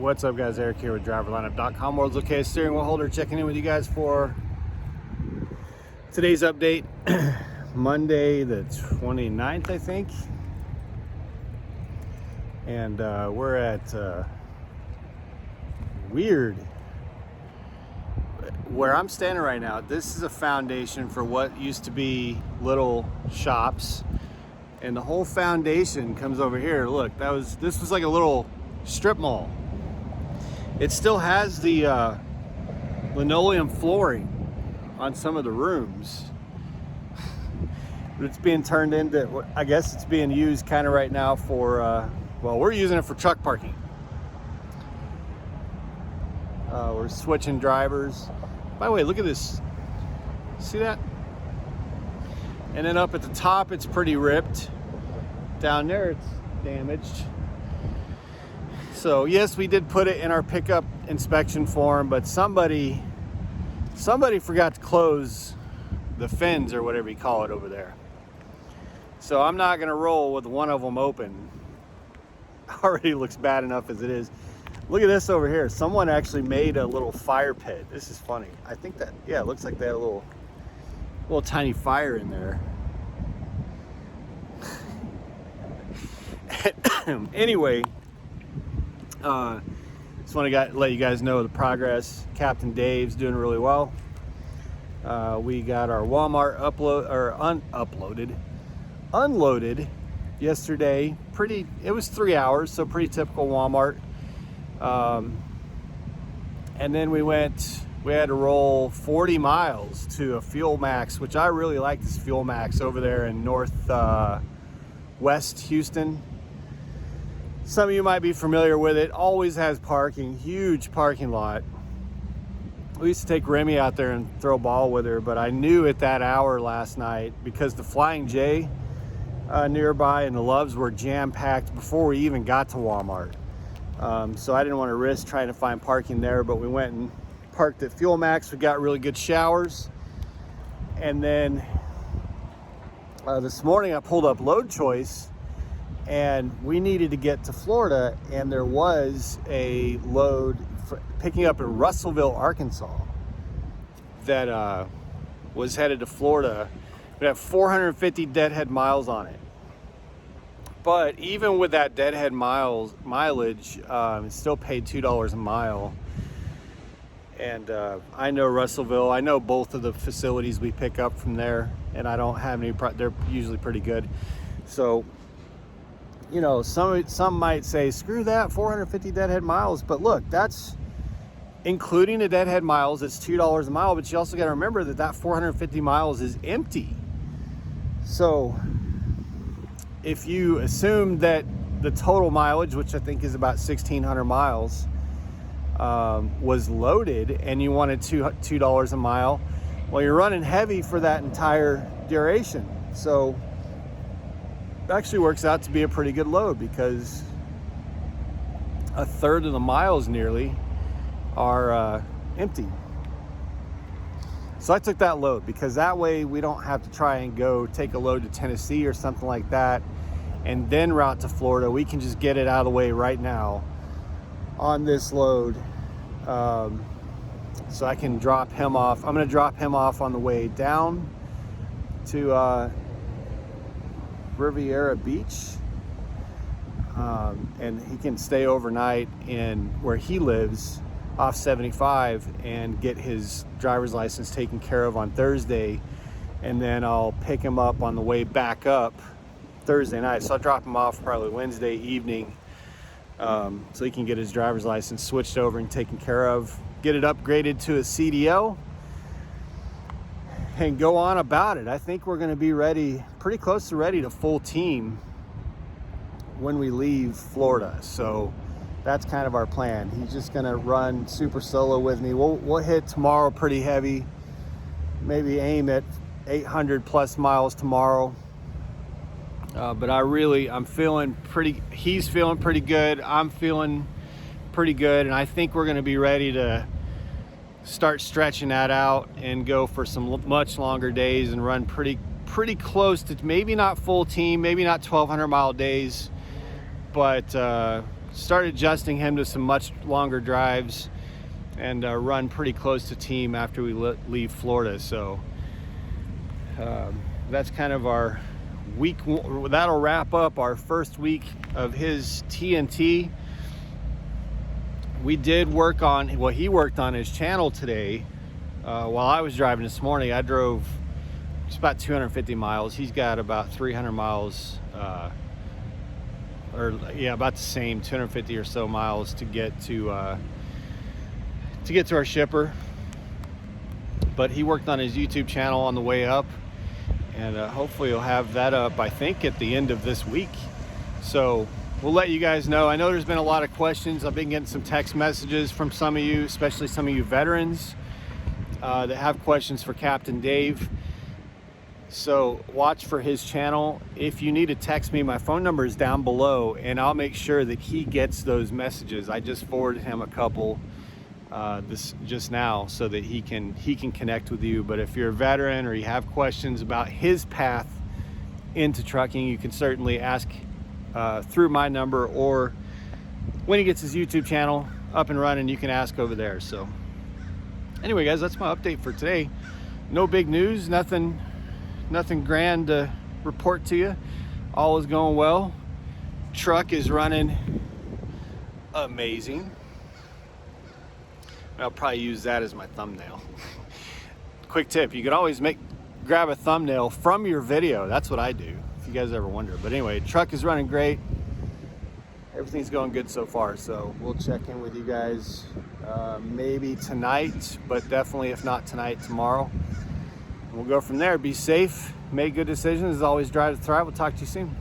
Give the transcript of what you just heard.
What's up, guys? Eric here with driverlineup.com. World's okay steering wheel holder, checking in with you guys for today's update. Monday the 29th, I think. And we're at weird. Where I'm standing right now, this is a foundation for what used to be little shops. And the whole foundation comes over here. Look, this was like a little strip mall. It still has the linoleum flooring on some of the rooms. But it's being turned into, I guess it's being used kind of right now for, well, we're using it for truck parking. We're switching drivers. By the way, look at this. See that? And then up at the top, it's pretty ripped. Down there, it's damaged. So yes, we did put it in our pickup inspection form, but somebody forgot to close the fins or whatever you call it over there. So I'm not gonna roll with one of them open. Already looks bad enough as it is. Look at this over here. Someone actually made a little fire pit. This is funny. I think that, yeah, it looks like they had a little tiny fire in there. Anyway, just want to let you guys know the progress. Captain Dave's doing really well. We got our Walmart unloaded yesterday. It was 3 hours, so pretty typical Walmart. And then we had to roll 40 miles to a Fuel Max, which I really like this Fuel Max over there in west Houston. Some of you might be familiar with it. Always has parking, huge parking lot. We used to take Remy out there and throw a ball with her, but I knew at that hour last night, because the Flying J nearby and the Loves were jam-packed before we even got to Walmart. So I didn't want to risk trying to find parking there, but we went and parked at Fuel Max. We got really good showers. And then this morning I pulled up Load Choice, and we needed to get to Florida, and there was a load picking up in Russellville, Arkansas, that was headed to Florida. We have 450 deadhead miles on it. But even with that deadhead mileage, it still paid $2 a mile. And I know Russellville. I know both of the facilities we pick up from there, and I don't have any. They're usually pretty good. So, you know, some might say, screw that, 450 deadhead miles. But look, that's including the deadhead miles. It's $2 a mile. But you also got to remember that 450 miles is empty. So if you assume that the total mileage, which I think is about 1,600 miles, was loaded, and you wanted $2 a mile, well, you're running heavy for that entire duration. So it actually works out to be a pretty good load, because a third of the miles nearly are empty. So I took that load, because that way we don't have to try and go take a load to Tennessee or something like that and then route to Florida. We can just get it out of the way right now on this load. So I can drop him off. I'm going to drop him off on the way down to Riviera Beach. And he can stay overnight in where he lives off 75 and get his driver's license taken care of on Thursday. And then I'll pick him up on the way back up Thursday night. So I'll drop him off probably Wednesday evening, so he can get his driver's license switched over and taken care of, get it upgraded to a CDL, and go on about it. I think we're going to be ready, pretty close to ready to full team when we leave Florida. So that's kind of our plan. He's just going to run super solo with me. We'll hit tomorrow pretty heavy, maybe aim at 800 plus miles tomorrow. But I'm feeling pretty, he's feeling pretty good. I'm feeling pretty good. And I think we're going to be ready to start stretching that out and go for some much longer days and run pretty pretty close to, maybe not full team, maybe not 1,200 mile days, but started adjusting him to some much longer drives and run pretty close to team after we leave Florida. So that's kind of our week. That'll wrap up our first week of his TNT. We did work on, well, he worked on his channel today. While I was driving this morning, I drove just about 250 miles. He's got about 300 miles, or yeah, about the same, 250 or so miles to get to our shipper. But he worked on his YouTube channel on the way up, and hopefully he'll have that up, I think, at the end of this week. So we'll let you guys know. I know there's been a lot of questions. I've been getting some text messages from some of you, especially some of you veterans that have questions for Captain Dave. So watch for his channel. If you need to text me, my phone number is down below, and I'll make sure that he gets those messages. I just forwarded him a couple this just now so that he can connect with you. But if you're a veteran or you have questions about his path into trucking, you can certainly ask through my number, or when he gets his YouTube channel up and running, you can ask over there. So anyway, guys, that's my update for today. No big news, nothing grand to report to you. All is going well. Truck is running amazing. I'll probably use that as my thumbnail. Quick tip, you can always grab a thumbnail from your video. That's what I do, if you guys ever wonder. But anyway, truck is running great. Everything's going good so far. So we'll check in with you guys maybe tonight, but definitely if not tonight, tomorrow. We'll go from there. Be safe, make good decisions. As always, drive to thrive. We'll talk to you soon.